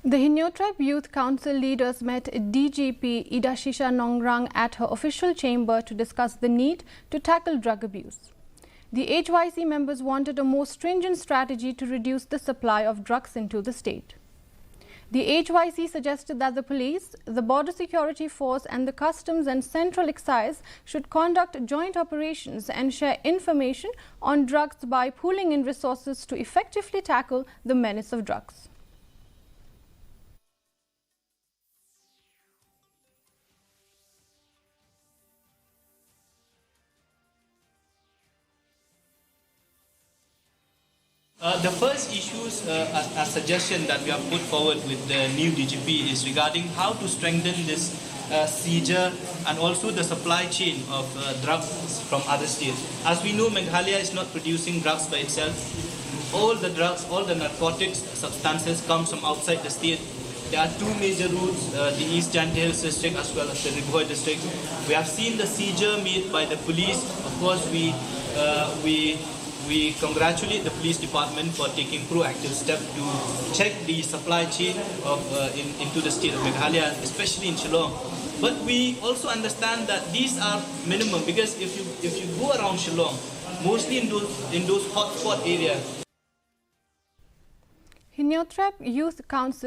The Hinyotrap Youth Council leaders met DGP Idashisha Nongrang at her official chamber to discuss the need to tackle drug abuse. The HYC members wanted a more stringent strategy to reduce the supply of drugs into the state. The HYC suggested that the police, the Border Security Force and the Customs and Central Excise should conduct joint operations and share information on drugs by pooling in resources to effectively tackle the menace of drugs. The first issues, a suggestion that we have put forward with the new DGP is regarding how to strengthen this seizure and also the supply chain of drugs from other states. As we know, Meghalaya is not producing drugs by itself. All the drugs, all the narcotics substances come from outside the state. There are two major routes, the East Jante Hills district as well as the Riboy district. We have seen the seizure made by the police. Of course, we congratulate the police department for taking proactive steps to check the supply chain of, into the state of Meghalaya, especially in Shillong. But we also understand that these are minimum, because if you go around Shillong, mostly in those hotspot areas. Hinyotrap Youth Council